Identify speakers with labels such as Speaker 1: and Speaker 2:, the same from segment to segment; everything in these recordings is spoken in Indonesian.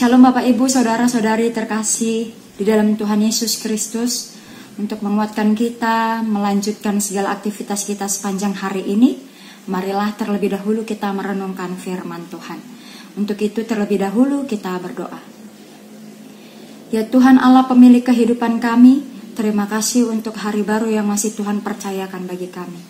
Speaker 1: Shalom Bapak Ibu, Saudara-saudari terkasih di dalam Tuhan Yesus Kristus. Untuk menguatkan kita, melanjutkan segala aktivitas kita sepanjang hari ini, marilah terlebih dahulu kita merenungkan firman Tuhan. Untuk itu terlebih dahulu kita berdoa. Ya Tuhan Allah pemilik kehidupan kami, terima kasih untuk hari baru yang masih Tuhan percayakan bagi kami.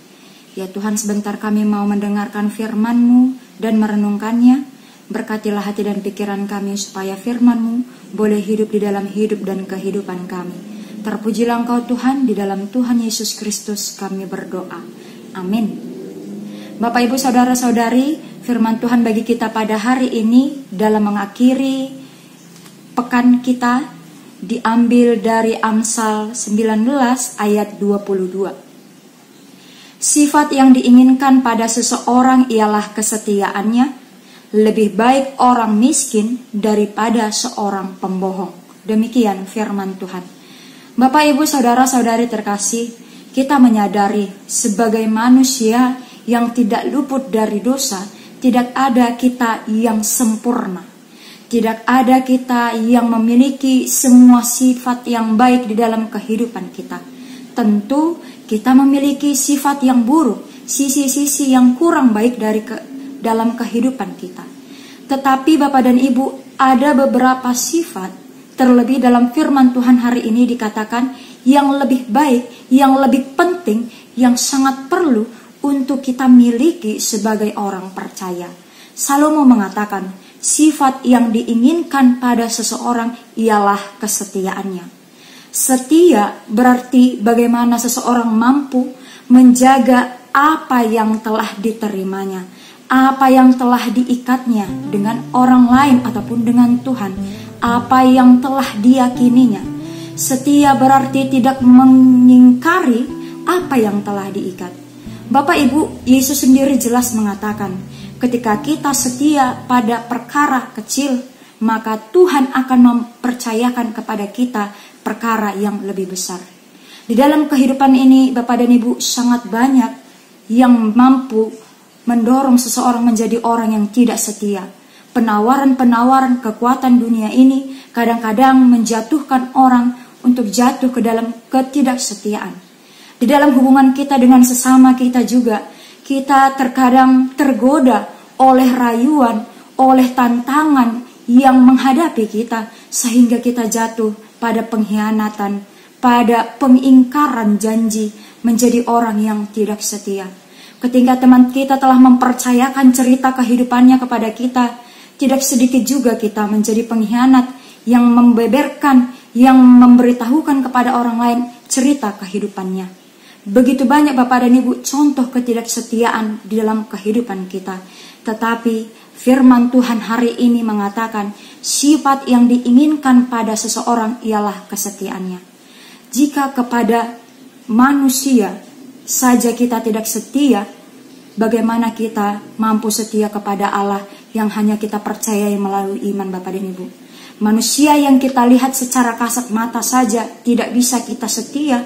Speaker 1: Ya Tuhan, sebentar kami mau mendengarkan firman-Mu dan merenungkannya. Berkatilah hati dan pikiran kami supaya firman-Mu boleh hidup di dalam hidup dan kehidupan kami. Terpujilah Engkau Tuhan, di dalam Tuhan Yesus Kristus kami berdoa. Amin. Bapak Ibu Saudara-saudari, firman Tuhan bagi kita pada hari ini dalam mengakhiri pekan kita diambil dari Amsal 19 ayat 22. Sifat yang diinginkan pada seseorang ialah kesetiaannya. Lebih baik orang miskin daripada seorang pembohong. Demikian firman Tuhan. Bapak Ibu Saudara-saudari terkasih, kita menyadari sebagai manusia yang tidak luput dari dosa, tidak ada kita yang sempurna. Tidak ada kita yang memiliki semua sifat yang baik di dalam kehidupan kita. Tentu kita memiliki sifat yang buruk, sisi-sisi yang kurang baik dalam kehidupan kita. Tetapi Bapak dan Ibu, ada beberapa sifat, terlebih dalam firman Tuhan hari ini dikatakan yang lebih baik, yang lebih penting, yang sangat perlu untuk kita miliki sebagai orang percaya. Salomo mengatakan, sifat yang diinginkan pada seseorang ialah kesetiaannya. Setia berarti bagaimana seseorang mampu menjaga apa yang telah diterimanya, apa yang telah diikatnya dengan orang lain ataupun dengan Tuhan, apa yang telah diyakininya. Setia berarti tidak mengingkari apa yang telah diikat. Bapak Ibu, Yesus sendiri jelas mengatakan, ketika kita setia pada perkara kecil, maka Tuhan akan mempercayakan kepada kita perkara yang lebih besar. Di dalam kehidupan ini, Bapak dan Ibu, sangat banyak yang mampu mendorong seseorang menjadi orang yang tidak setia. Penawaran-penawaran kekuatan dunia ini kadang-kadang menjatuhkan orang untuk jatuh ke dalam ketidaksetiaan. Di dalam hubungan kita dengan sesama kita juga, kita terkadang tergoda oleh rayuan, oleh tantangan yang menghadapi kita, sehingga kita jatuh pada pengkhianatan, pada pengingkaran janji, menjadi orang yang tidak setia. Ketika teman kita telah mempercayakan cerita kehidupannya kepada kita, tidak sedikit juga kita menjadi pengkhianat yang membeberkan, yang memberitahukan kepada orang lain cerita kehidupannya. Begitu banyak Bapak dan Ibu contoh ketidaksetiaan di dalam kehidupan kita. Tetapi firman Tuhan hari ini mengatakan sifat yang diinginkan pada seseorang ialah kesetiaannya. Jika kepada manusia saja kita tidak setia, bagaimana kita mampu setia kepada Allah yang hanya kita percayai melalui iman Bapak dan Ibu. Manusia yang kita lihat secara kasat mata saja tidak bisa kita setia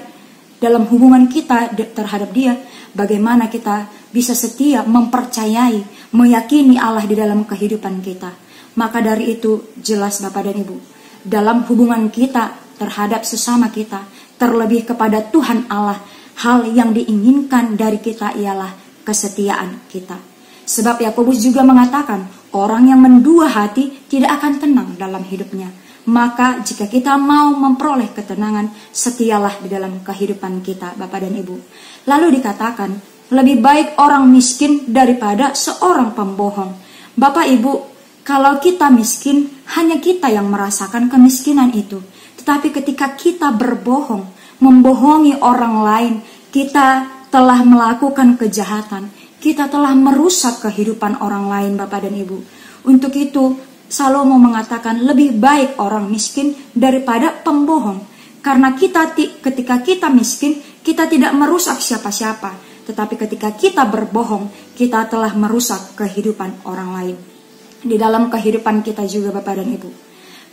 Speaker 1: dalam hubungan kita terhadap dia. Bagaimana kita bisa setia, mempercayai, meyakini Allah di dalam kehidupan kita. Maka dari itu jelas Bapak dan Ibu, dalam hubungan kita terhadap sesama kita, terlebih kepada Tuhan Allah, hal yang diinginkan dari kita ialah kesetiaan kita. Sebab Yakobus juga mengatakan, orang yang mendua hati tidak akan tenang dalam hidupnya. Maka jika kita mau memperoleh ketenangan, setialah di dalam kehidupan kita, Bapak dan Ibu. Lalu dikatakan, lebih baik orang miskin daripada seorang pembohong. Bapak Ibu, kalau kita miskin, hanya kita yang merasakan kemiskinan itu. Tetapi ketika kita berbohong, membohongi orang lain, kita telah melakukan kejahatan, kita telah merusak kehidupan orang lain Bapak dan Ibu. Untuk itu Salomo mengatakan lebih baik orang miskin daripada pembohong. Karena ketika kita miskin, kita tidak merusak siapa-siapa, tetapi ketika kita berbohong, kita telah merusak kehidupan orang lain. Di dalam kehidupan kita juga Bapak dan Ibu,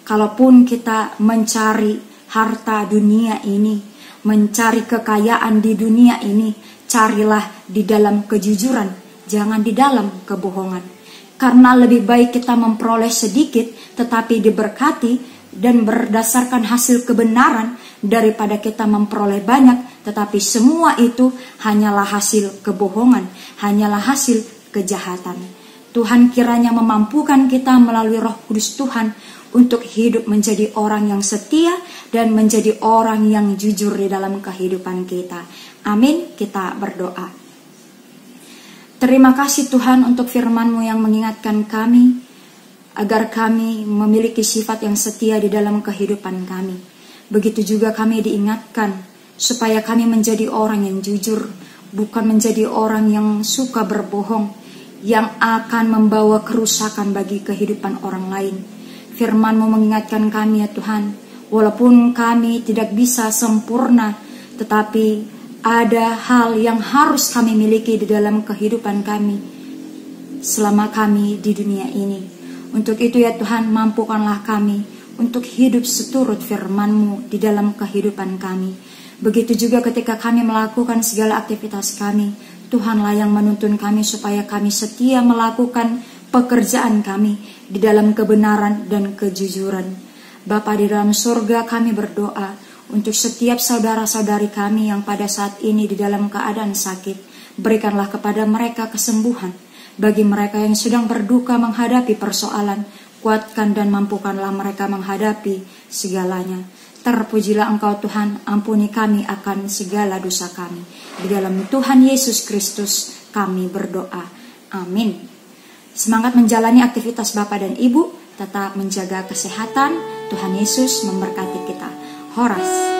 Speaker 1: kalaupun kita mencari harta dunia ini, mencari kekayaan di dunia ini, carilah di dalam kejujuran, jangan di dalam kebohongan. Karena lebih baik kita memperoleh sedikit tetapi diberkati dan berdasarkan hasil kebenaran, daripada kita memperoleh banyak tetapi semua itu hanyalah hasil kebohongan, hanyalah hasil kejahatan. Tuhan kiranya memampukan kita melalui Roh Kudus Tuhan untuk hidup menjadi orang yang setia dan menjadi orang yang jujur di dalam kehidupan kita. Amin. Kita berdoa. Terima kasih Tuhan untuk firman-Mu yang mengingatkan kami agar kami memiliki sifat yang setia di dalam kehidupan kami. Begitu juga kami diingatkan supaya kami menjadi orang yang jujur, bukan menjadi orang yang suka berbohong, yang akan membawa kerusakan bagi kehidupan orang lain. Firman-Mu mengingatkan kami ya Tuhan, walaupun kami tidak bisa sempurna, tetapi ada hal yang harus kami miliki di dalam kehidupan kami selama kami di dunia ini. Untuk itu ya Tuhan, mampukanlah kami untuk hidup seturut firman-Mu di dalam kehidupan kami. Begitu juga ketika kami melakukan segala aktivitas kami, Tuhanlah yang menuntun kami supaya kami setia melakukan pekerjaan kami di dalam kebenaran dan kejujuran. Bapa di dalam surga, kami berdoa untuk setiap saudara-saudari kami yang pada saat ini di dalam keadaan sakit. Berikanlah kepada mereka kesembuhan. Bagi mereka yang sedang berduka menghadapi persoalan, kuatkan dan mampukanlah mereka menghadapi segalanya. Terpujilah Engkau Tuhan, ampuni kami akan segala dosa kami. Di dalam Tuhan Yesus Kristus kami berdoa. Amin. Semangat menjalani aktivitas Bapak dan Ibu, tetap menjaga kesehatan. Tuhan Yesus memberkati kita. Horas.